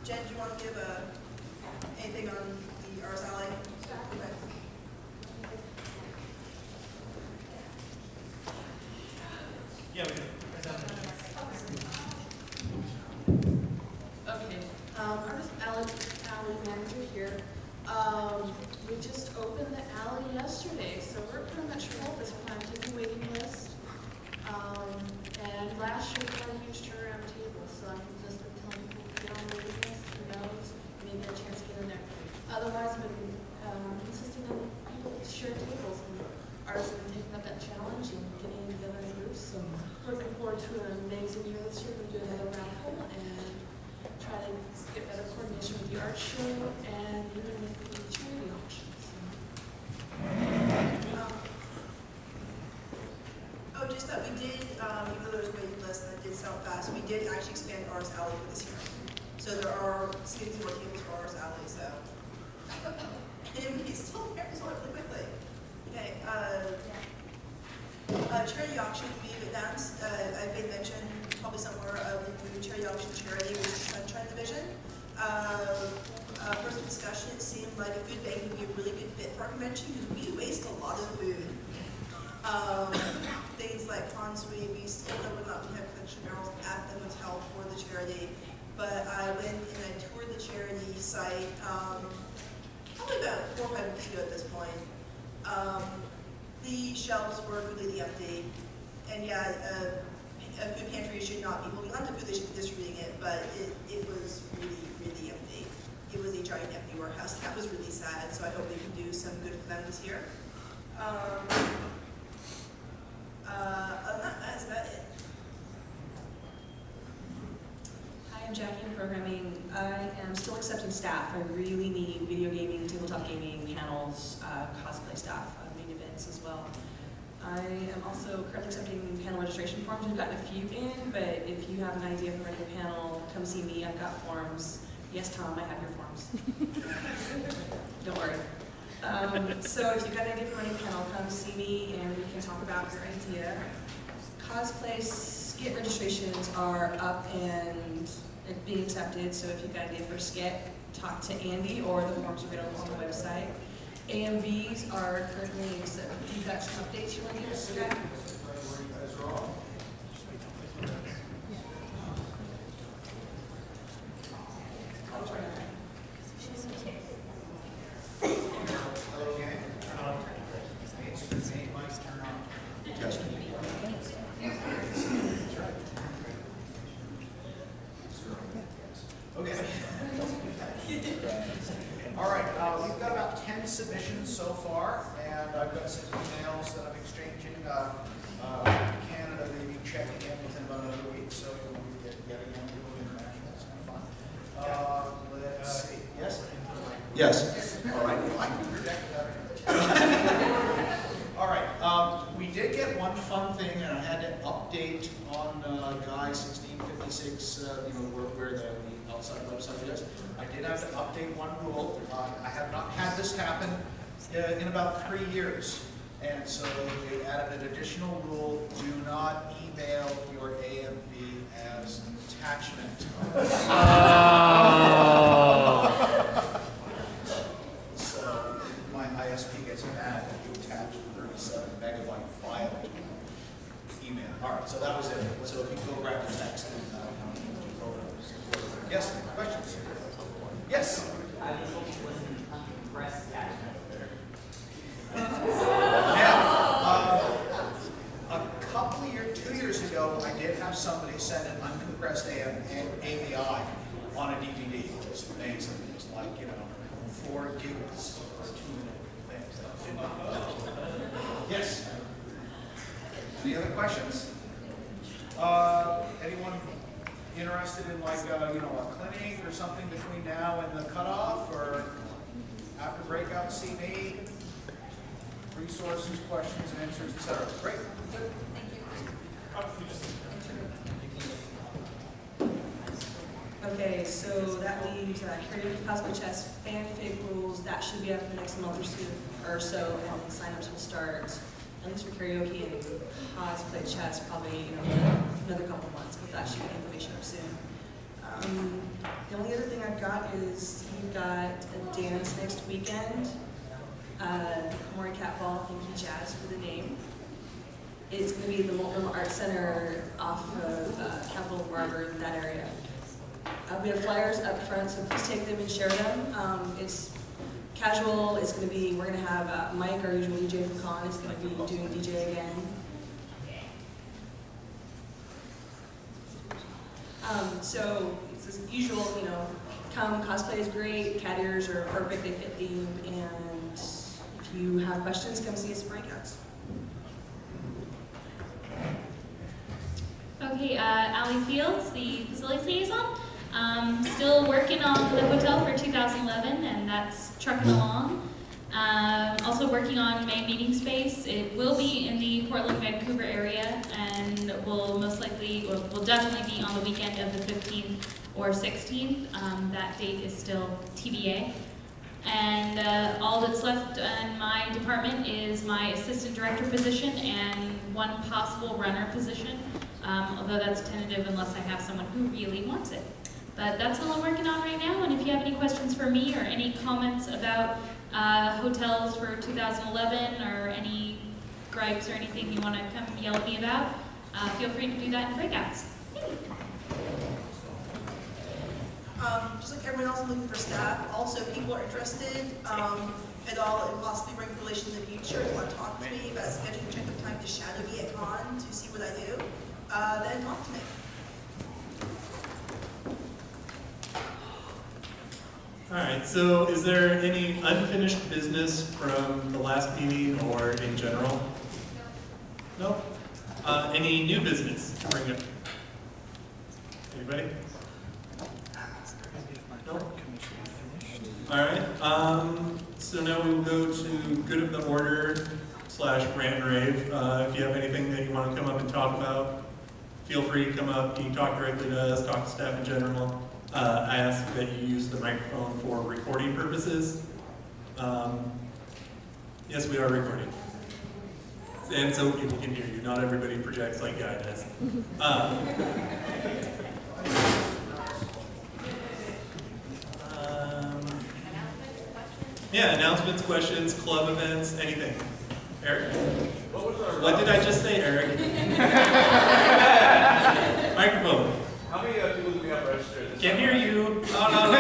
Jen, do you want to give anything on the Ars Alley? Okay. Yeah, we do. Okay. Ars Alley manager here. We just opened the alley yesterday, so we're pretty much full at this point. Taking waiting list. And last year we had a huge turnaround table, so I'm just telling people to get on the waiting list. Who knows? Maybe a chance to get in there. Otherwise, we've been insisting on people to share tables, and ours have been taking up that challenge and getting together in groups. So looking forward to an amazing year this year. We'll do another raffle and try to get better coordination with the art show and even with the charity auctions. Oh, just that we did, even though there's a waiting list and it did sell fast, we did actually expand Ars Alley for this year. So there are 60 more tables for Ars Alley, so. And he's still there, it's really quickly. Okay, charity auction, we've announced, I've made mention probably somewhere of the new charity auction charity, which is Sunshine Division. First discussion, it seemed like a food bank would be a really good fit for our convention because we waste a lot of food. Things like Consweet, we still know we have collection barrels at the hotel for the charity. But I went and I toured the charity site, probably about 4 or 5 weeks ago at this point. The shelves were completely empty. And yeah, a food pantry should not be holding on to food, they should be distributing it, but it was really, really empty. It was a giant empty warehouse. That was really sad, so I hope they can do some good for them this year. Other than that, that's about it. Hi, I'm Jackie in programming. I am still accepting staff. I really need video gaming, tabletop gaming, panels, cosplay staff, main events as well. I am also currently accepting panel registration forms. We've gotten a few in, but if you have an idea for running a panel, come see me. I've got forms. Yes, Tom, I have your forms. Don't worry. So if you've got an idea for running a panel, come see me and we can talk about your idea. Cosplay skit registrations are up and being accepted, so if you've got an idea for a skit, talk to Andy or the forms are available on the website. AMVs are currently accepted. You've got some updates you want to give us, Jack? Submissions so far, and I've got some emails that I'm exchanging. Canada may be checking in within about another week, so we'll get together again, doing international. It's kind of fun. Let's see. Yes? Yes. All right. Well, I can project that. All right. We did get one fun thing, and I had to update on Guy 1656. Where the outside website is. I did have to update one rule. I have not had this happen in about 3 years. And so we added an additional rule: do not email your AMV as an attachment. So my ISP gets mad if you attach a 37 megabyte file to email. All right, so that was it. So if you go grab the text and yes, questions? Yes? I was hoping it wasn't compressed attachment. Now, a couple of years, 2 years ago, I did have somebody send an uncompressed AVI on a DVD. It was amazing. It was like, 4 gigs for a 2-minute thing. Yes? Any other questions? Anyone interested in like a clinic or something between now and the cutoff, or after breakout, see me? Resources, questions, answers, etc. Great. Okay, so that leaves karaoke, cosplay chess, fanfic rules. That should be up in the next month or so, and signups will start. At least for karaoke and cosplay chess, probably another couple months, but that should be information up soon. I've got is we've got a dance next weekend. Kumoricon Ball, thank you Jazz for the name. It's going to be at the Molten Arts Center off of Capitol Barber, that area. We have flyers up front, so please take them and share them. It's casual. It's going to be, we're going to have Mike, our usual DJ from Con, is going to be doing DJ again. So it's as usual, you know, come, cosplay is great, cat ears are perfect, they fit theme, and if you have questions, come see us at breakouts. Okay, Allie Fields, the facilities liaison. Still working on the hotel for 2011, and that's trucking along. Also working on May meeting space. It will be in the Portland, Vancouver area, and will definitely be on the weekend of the 15th or 16th. That date is still TBA. And all that's left in my department is my assistant director position and one possible runner position, although that's tentative unless I have someone who really wants it. But that's all I'm working on right now, and if you have any questions for me or any comments about hotels for 2011 or any gripes or anything you want to come yell at me about, feel free to do that in breakouts. Just like everyone else, I'm looking for staff. Also, if people are interested at all in possibly bringing relations in the future, if you want to talk to me about scheduling check of time to shadow me at Con to see what I do, then talk to me. All right, so is there any unfinished business from the last meeting or in general? No? Any new business to bring up? Anybody? No? All right, so now we will go to good of the order / rant and rave. If you have anything that you want to come up and talk about, feel free to come up. You can talk directly to us, talk to staff in general. I ask that you use the microphone for recording purposes. Yes, we are recording. And so people can hear you. Not everybody projects like Guy does. Yeah, announcements, questions, club events, anything. Eric? What did I just say, Eric? Microphone. How many people do we have registered? Can't hear you. Oh, no,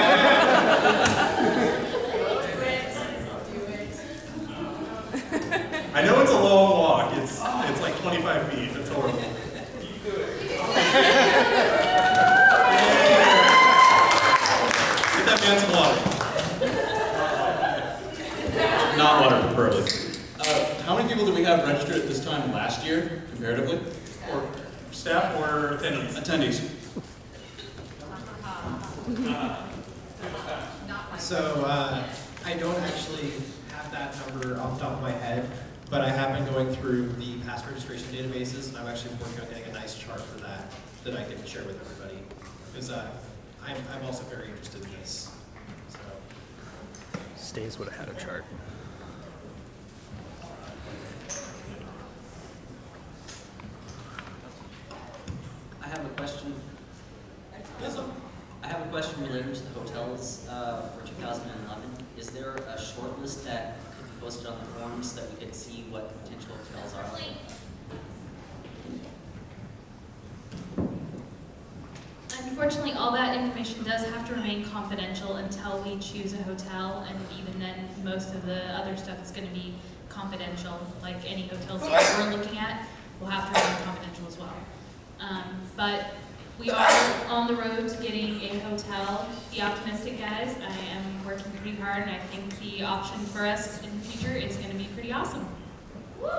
I know it's a long walk. It's like 25 feet. That's horrible. You do it. Get that man some water. Not water, preferably. How many people did we have registered at this time last year, comparatively? Or staff or attendees? Attendees. So I don't actually have that number off the top of my head, but I have been going through the past registration databases, and I'm actually working on getting a nice chart for that I can share with everybody. Because I'm also very interested in this. So. Stays would have had a chart. I have a question. I have a question related to the hotels for 2011. Is there a short list that could be posted on the forums so that we could see what potential hotels are? Unfortunately, all that information does have to remain confidential until we choose a hotel, and even then, most of the other stuff is going to be confidential. Like any hotels that we're looking at will have to remain confidential as well. But we are on the road to getting a hotel. Be optimistic, guys. I am working pretty hard, and I think the option for us in the future is going to be pretty awesome. Woo!